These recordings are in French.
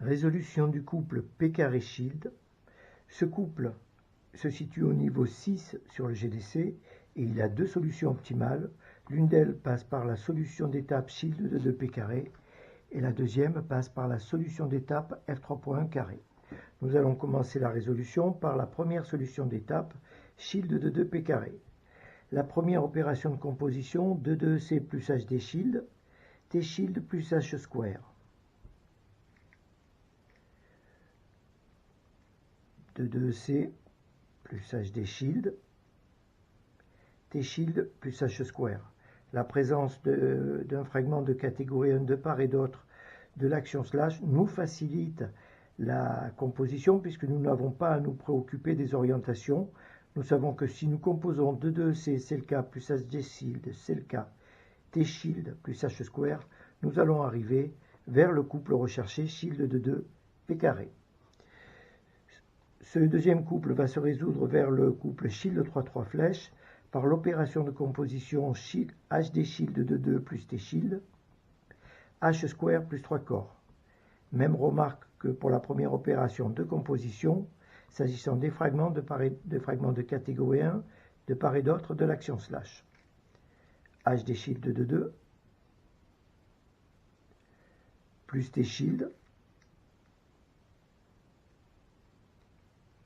Résolution du couple P carré Shield. Ce couple se situe au niveau 6 sur le GDC et il a deux solutions optimales. L'une d'elles passe par la solution d'étape Shield de 2 P carré et la deuxième passe par la solution d'étape F3.1 carré. Nous allons commencer la résolution par la première solution d'étape Shield de 2 P carré. La première opération de composition, 2C plus HD Shield, T Shield plus H square. 2C plus HD Shield, T Shield plus H square. La présence d'un fragment de catégorie 1 de part et d'autre de l'action slash nous facilite la composition puisque nous n'avons pas à nous préoccuper des orientations. Nous savons que si nous composons 2C, c'est le cas, plus HD Shield, c'est le cas, T Shield plus H square, nous allons arriver vers le couple recherché Shield de 2 P carré. Ce deuxième couple va se résoudre vers le couple Shield 3-3 flèches par l'opération de composition HD Shield de 2 plus T Shield, H square plus 3 corps. Même remarque que pour la première opération de composition, s'agissant des fragments de catégorie 1 de part et d'autre de l'action slash. HD Shield de 2 plus T Shield,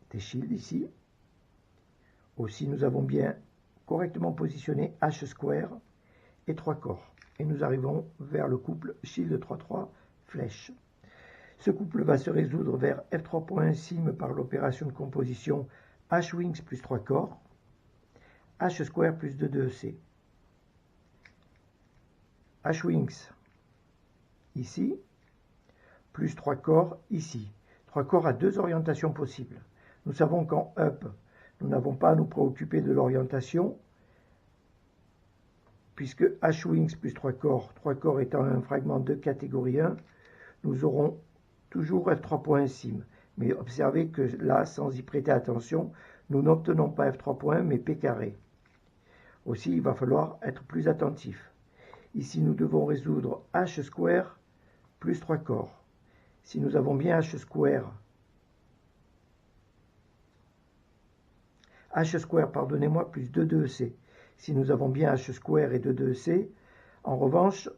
T Shield ici. Aussi, nous avons bien correctement positionné H square et 3 corps. Et nous arrivons vers le couple Shield 3-3 flèche. Ce couple va se résoudre vers F3.1 sim par l'opération de composition H wings plus 3 corps, H square plus 2C. H wings ici, plus 3 corps ici. 3 corps à deux orientations possibles. Nous savons qu'en up, nous n'avons pas à nous préoccuper de l'orientation, puisque H wings plus 3 corps étant un fragment de catégorie 1, nous aurons toujours F3.1 sim. Mais observez que là, sans y prêter attention, nous n'obtenons pas F3.1 mais P carré. Aussi, il va falloir être plus attentif. Ici, nous devons résoudre H square plus 3 corps. Si nous avons bien H square, pardonnez-moi, plus 2C. Si nous avons bien H square et 2C, en revanche,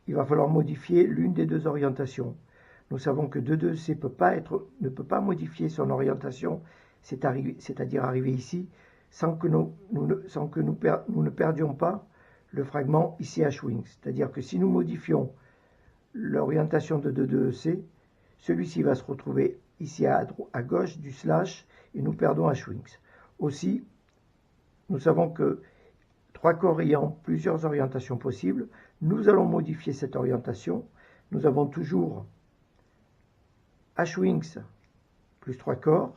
il va falloir modifier l'une des deux orientations. Nous savons que 2C ne peut pas modifier son orientation, c'est-à-dire arriver ici, sans que nous ne perdions pas le fragment ici H wings. C'est-à-dire que si nous modifions l'orientation de 2C, celui-ci va se retrouver ici à gauche du slash et nous perdons H wings. Aussi, nous savons que 3 corps ayant plusieurs orientations possibles, nous allons modifier cette orientation. Nous avons toujours H wings plus 3 corps,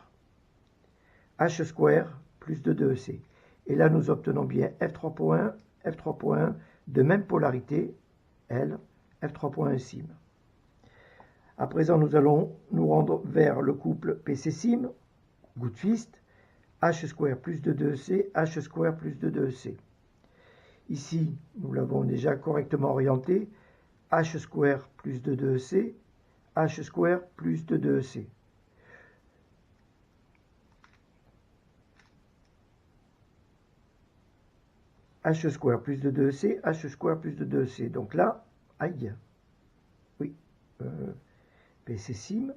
H square plus 2C. Et là, nous obtenons bien F3.1 de même polarité, L, F3.1 sim. À présent, nous allons nous rendre vers le couple PC sim, good fist, H square plus 2C, H square plus 2C. Ici, nous l'avons déjà correctement orienté, H square plus 2C, H square plus 2C. H square plus 2C, H square plus 2C. Donc là, aïe, oui, PC sim,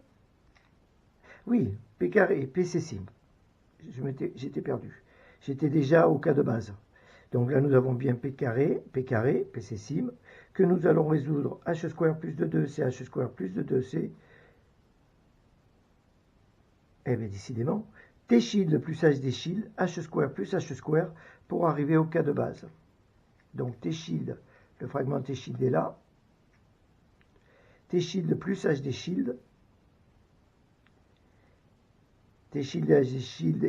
oui, P carré, PC sim. J'étais perdu. J'étais déjà au cas de base. Donc là, nous avons bien P carré, PC sim, que nous allons résoudre H square plus 2C, H square plus 2C. Eh bien, décidément, T shield plus HD shield, H square plus H square pour arriver au cas de base. Donc T shield, le fragment T shield est là. T shield plus HD shield. T shield et HD shield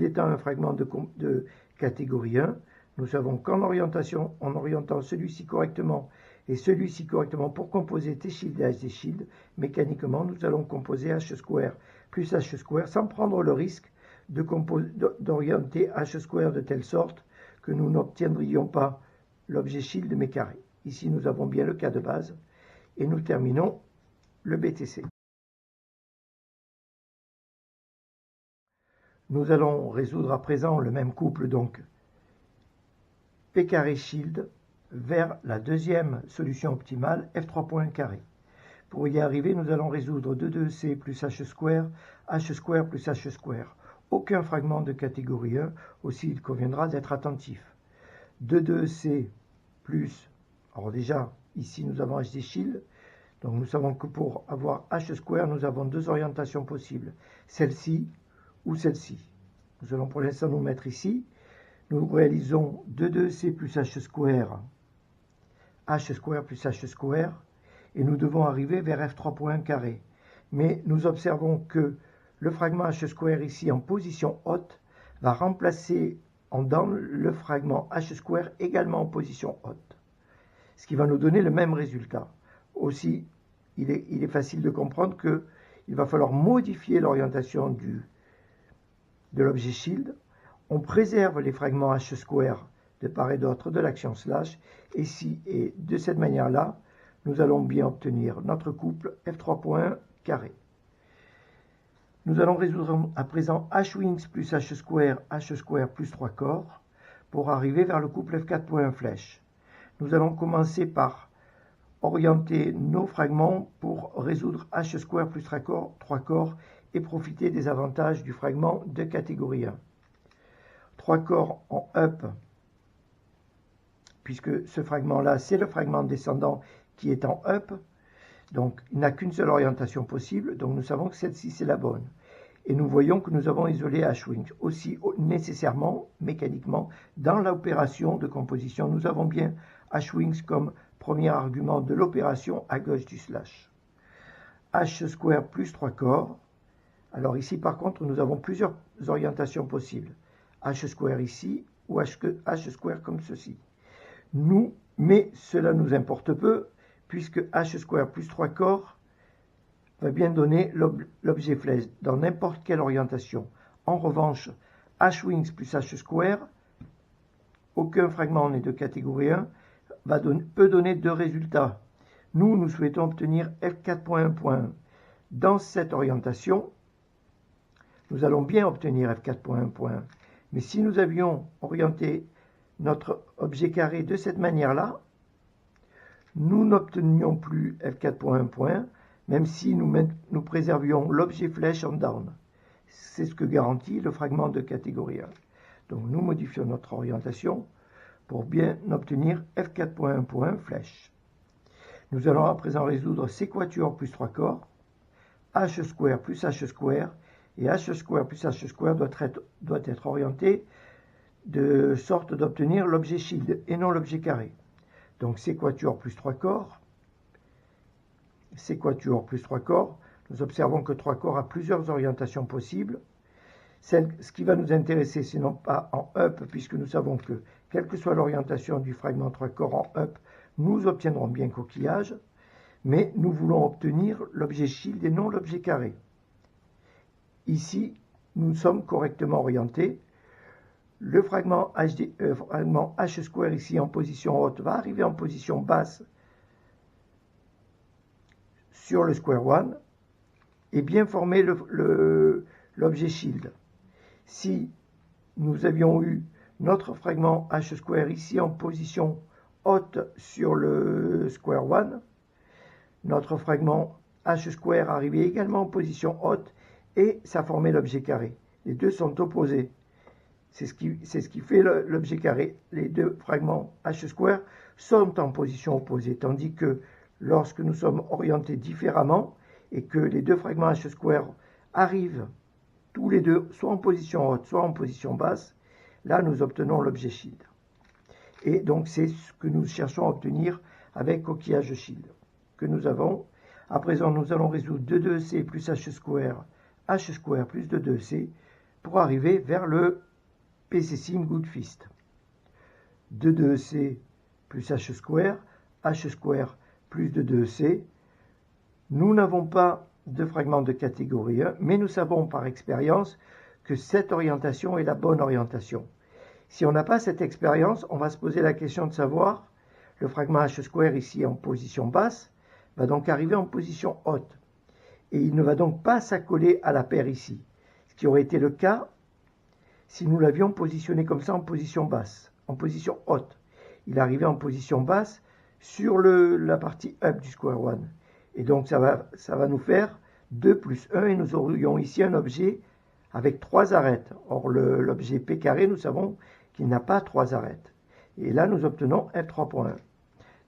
étant un fragment de catégorie 1, nous savons qu'en orientant celui-ci correctement et celui-ci correctement pour composer T shield et HD shield, mécaniquement, nous allons composer H square plus H square sans prendre le risque d'orienter H square de telle sorte que nous n'obtiendrions pas l'objet shield mais carré. Ici, nous avons bien le cas de base et nous terminons le BTC. Nous allons résoudre à présent le même couple, donc P carré shield vers la deuxième solution optimale, F3 point carré. Pour y arriver, nous allons résoudre 2c plus h square plus h square. Aucun fragment de catégorie 1, aussi il conviendra d'être attentif. 2c plus, alors déjà, ici nous avons HD shield, donc nous savons que pour avoir h square, nous avons deux orientations possibles, celle-ci ou celle-ci. Nous allons pour l'instant nous mettre ici. Nous réalisons 2c plus h square plus h square, et nous devons arriver vers F3 point carré. Mais nous observons que le fragment h square ici en position haute va remplacer en down le fragment h square également en position haute, ce qui va nous donner le même résultat. Aussi, il est facile de comprendre qu'il va falloir modifier l'orientation de l'objet shield. On préserve les fragments h square de part et d'autre de l'action slash, et de cette manière-là, nous allons bien obtenir notre couple F3 point carré. Nous allons résoudre à présent h-wings plus h square plus 3 corps pour arriver vers le couple F4 point flèche. Nous allons commencer par orienter nos fragments pour résoudre h square plus 3 corps et profiter des avantages du fragment de catégorie 1. 3 corps en up, puisque ce fragment-là, c'est le fragment descendant qui est en up, donc il n'a qu'une seule orientation possible, donc nous savons que celle-ci c'est la bonne. Et nous voyons que nous avons isolé h-wings. Aussi, nécessairement, mécaniquement, dans l'opération de composition, nous avons bien h-wings comme premier argument de l'opération à gauche du slash. h square plus 3 corps. Alors ici, par contre, nous avons plusieurs orientations possibles. h square ici ou h square comme ceci. Mais cela nous importe peu, puisque h square plus 3 corps va bien donner l'objet flèche dans n'importe quelle orientation. En revanche, h-wings plus h square, aucun fragment n'est de catégorie 1, peut donner deux résultats. Nous souhaitons obtenir F4.1.1. Dans cette orientation, nous allons bien obtenir F4.1.1. Mais si nous avions orienté notre objet carré de cette manière-là, nous n'obtenions plus F4.1.1, même si nous préservions l'objet flèche en down. C'est ce que garantit le fragment de catégorie 1. Donc nous modifions notre orientation pour bien obtenir F4.1.1 flèche. Nous allons à présent résoudre C quatuor plus 3 corps, H square plus H square, et H square plus H square doit être orienté de sorte d'obtenir l'objet shield et non l'objet carré. Donc C quatuor plus 3 corps, C quatuor plus 3 corps, nous observons que 3 corps a plusieurs orientations possibles. Ce qui va nous intéresser, c'est non pas en up, puisque nous savons que, quelle que soit l'orientation du fragment 3 corps en up, nous obtiendrons bien coquillage, mais nous voulons obtenir l'objet shield et non l'objet carré. Ici, nous sommes correctement orientés. Le fragment H square ici en position haute va arriver en position basse sur le square one et bien former l'objet shield. Si nous avions eu notre fragment H square ici en position haute sur le square one, notre fragment H square arrivait également en position haute et ça formait l'objet carré. Les deux sont opposés. C'est ce qui fait l'objet carré. Les deux fragments H square sont en position opposée, tandis que lorsque nous sommes orientés différemment et que les deux fragments H square arrivent tous les deux soit en position haute, soit en position basse, là nous obtenons l'objet shield. Et donc c'est ce que nous cherchons à obtenir avec coquillage shield que nous avons. À présent, nous allons résoudre 2c plus h square plus 2c pour arriver vers le PC-sim good fist. 2c plus h square plus 2c. Nous n'avons pas de fragment de catégorie 1, mais nous savons par expérience que cette orientation est la bonne orientation. Si on n'a pas cette expérience, on va se poser la question de savoir, le fragment H square ici en position basse va donc arriver en position haute. Et il ne va donc pas s'accoler à la paire ici. Ce qui aurait été le cas si nous l'avions positionné comme ça en position basse, en position haute. Il arrivait en position basse sur la partie up du square one. Et donc ça va nous faire 2 plus 1 et nous aurions ici un objet avec 3 arêtes. Or l'objet P carré, nous savons qu'il n'a pas 3 arêtes. Et là nous obtenons F3.1.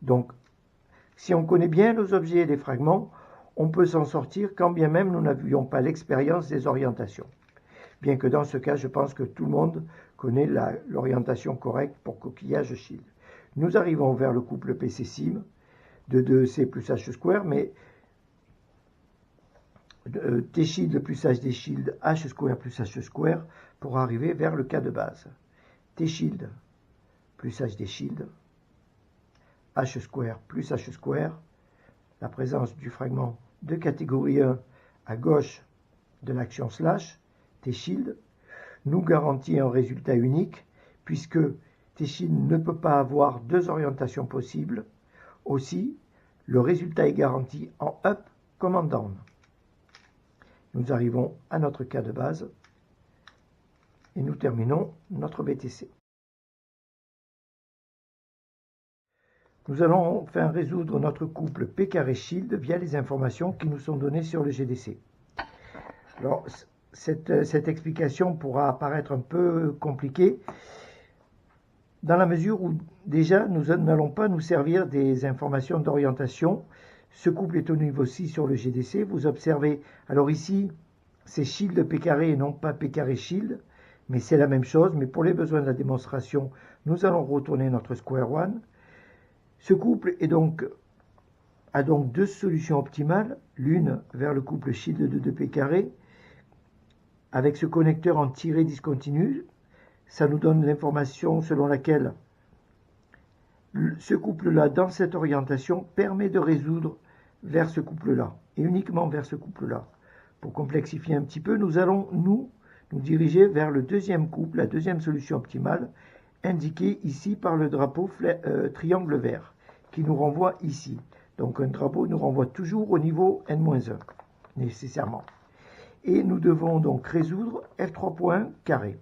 Donc si on connaît bien nos objets et les fragments, on peut s'en sortir quand bien même nous n'avions pas l'expérience des orientations. Bien que dans ce cas, je pense que tout le monde connaît l'orientation correcte pour coquillage shield. Nous arrivons vers le couple PC-Sim de 2C plus H square, mais T shield plus HD shield, H square plus H square, pour arriver vers le cas de base. T shield plus HD shield, H square plus H square, la présence du fragment de catégorie 1 à gauche de l'action slash, T shield, nous garantit un résultat unique, puisque T shield ne peut pas avoir 2 orientations possibles. Aussi, le résultat est garanti en up comme en down. Nous arrivons à notre cas de base et nous terminons notre BTC. Nous allons enfin résoudre notre couple P carré shield via les informations qui nous sont données sur le GDC. Alors, cette explication pourra apparaître un peu compliquée dans la mesure où déjà nous n'allons pas nous servir des informations d'orientation. Ce couple est au niveau 6 sur le GDC. Vous observez, alors ici c'est shield P carré et non pas P carré shield, mais c'est la même chose. Mais pour les besoins de la démonstration, nous allons retourner notre square one. Ce couple a donc 2 solutions optimales, l'une vers le couple shield de 2P carré, avec ce connecteur en tiré discontinu. Ça nous donne l'information selon laquelle ce couple-là, dans cette orientation, permet de résoudre vers ce couple-là, et uniquement vers ce couple-là. Pour complexifier un petit peu, nous allons nous diriger vers le deuxième couple, la deuxième solution optimale, indiquée ici par le drapeau triangle vert, qui nous renvoie ici. Donc un drapeau nous renvoie toujours au niveau n-1, nécessairement. Et nous devons donc résoudre F3.1 carré.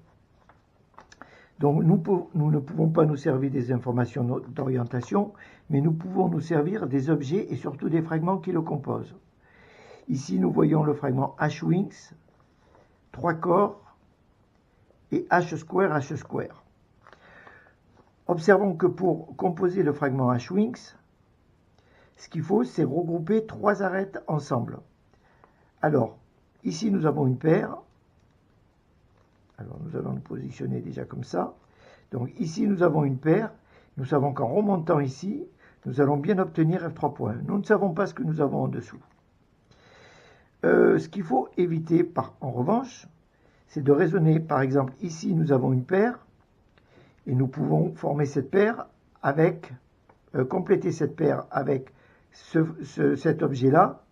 Donc nous ne pouvons pas nous servir des informations d'orientation, mais nous pouvons nous servir des objets et surtout des fragments qui le composent. Ici, nous voyons le fragment H-wings, 3 corps et H square. Observons que pour composer le fragment H-wings, ce qu'il faut, c'est regrouper 3 arêtes ensemble. Alors, ici, nous avons une paire. Alors, nous allons nous positionner déjà comme ça. Donc, ici, nous avons une paire. Nous savons qu'en remontant ici, nous allons bien obtenir F3.1. Nous ne savons pas ce que nous avons en dessous. Ce qu'il faut éviter, en revanche, c'est de raisonner. Par exemple, ici, nous avons une paire. Et nous pouvons former cette paire avec, compléter cette paire avec cet objet-là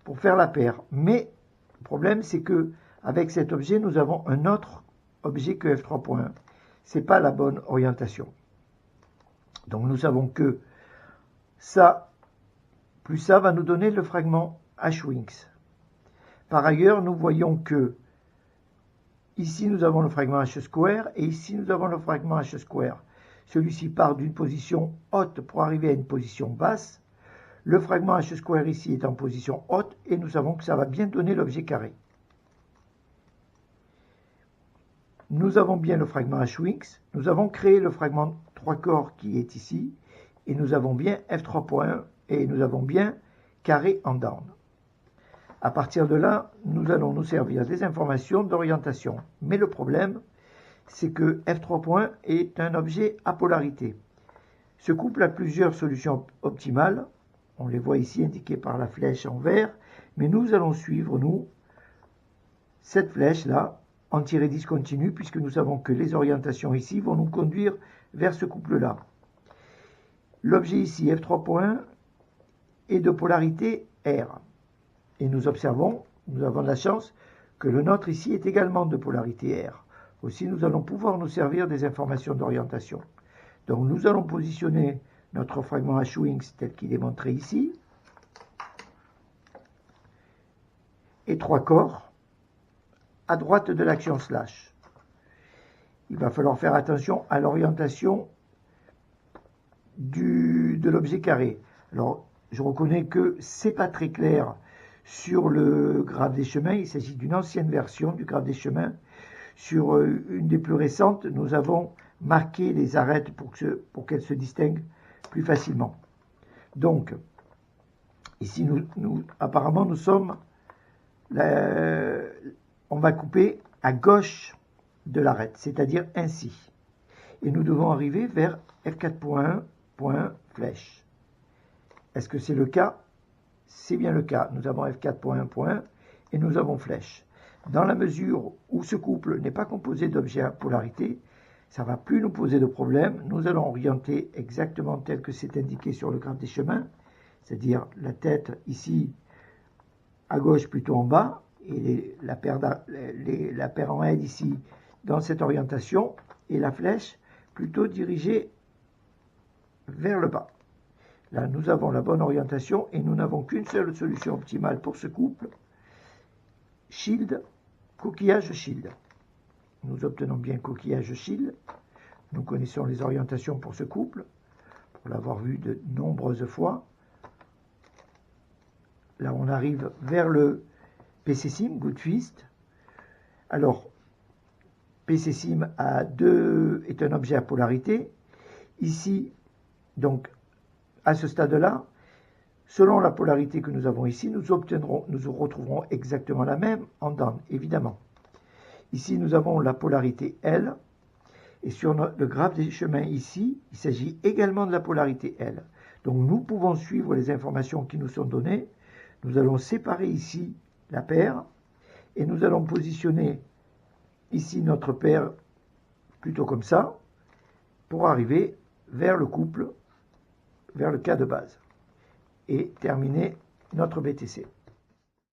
pour faire la paire. Mais le problème, c'est que avec cet objet, nous avons un autre objet que F3.1. Ce n'est pas la bonne orientation. Donc nous savons que ça, plus ça, va nous donner le fragment H-wings. Par ailleurs, nous voyons que ici, nous avons le fragment H square et ici, nous avons le fragment H square. Celui-ci part d'une position haute pour arriver à une position basse. Le fragment H square ici est en position haute et nous savons que ça va bien donner l'objet carré. Nous avons bien le fragment H-wings. Nous avons créé le fragment 3 corps qui est ici. Et nous avons bien F3.1 et nous avons bien carré en down. À partir de là, nous allons nous servir des informations d'orientation. Mais le problème, c'est que F3.1 est un objet à polarité. Ce couple a plusieurs solutions optimales. On les voit ici indiquées par la flèche en vert. Mais nous allons suivre, cette flèche-là, en tiré discontinu, puisque nous savons que les orientations ici vont nous conduire vers ce couple-là. L'objet ici, F3.1, est de polarité R. Et nous observons, nous avons de la chance, que le nôtre ici est également de polarité R. Aussi, nous allons pouvoir nous servir des informations d'orientation. Donc, nous allons positionner notre fragment H-wings tel qu'il est montré ici. et 3 corps à droite de l'action slash. Il va falloir faire attention à l'orientation de l'objet carré. Alors, je reconnais que c'est pas très clair sur le graphe des chemins. Il s'agit d'une ancienne version du graphe des chemins. Sur une des plus récentes, nous avons marqué les arêtes pour qu'elles se distinguent plus facilement. Donc, ici, apparemment, nous sommes... on va couper à gauche de l'arête, c'est-à-dire ainsi. Et nous devons arriver vers F4.1, point, flèche. Est-ce que c'est le cas? C'est bien le cas. Nous avons F4.1, point, et nous avons flèche. Dans la mesure où ce couple n'est pas composé d'objets à polarité, ça ne va plus nous poser de problème. Nous allons orienter exactement tel que c'est indiqué sur le graphe des chemins, c'est-à-dire la tête ici à gauche plutôt en bas, et la paire en L ici dans cette orientation, et la flèche plutôt dirigée vers le bas. Là, nous avons la bonne orientation et nous n'avons qu'une seule solution optimale pour ce couple. Shield, coquillage shield. Nous obtenons bien coquillage shield. Nous connaissons les orientations pour ce couple, pour l'avoir vu de nombreuses fois. Là, on arrive vers le PC Sim, Good Twist. Alors, PC Sim est un objet à polarité. Ici, donc, à ce stade-là, selon la polarité que nous avons ici, nous retrouverons exactement la même en down, évidemment. Ici, nous avons la polarité L, et sur le graphe des chemins ici, il s'agit également de la polarité L. Donc, nous pouvons suivre les informations qui nous sont données. Nous allons séparer ici la paire, et nous allons positionner ici notre paire plutôt comme ça, pour arriver vers le couple, vers le cas de base, et terminer notre BTC.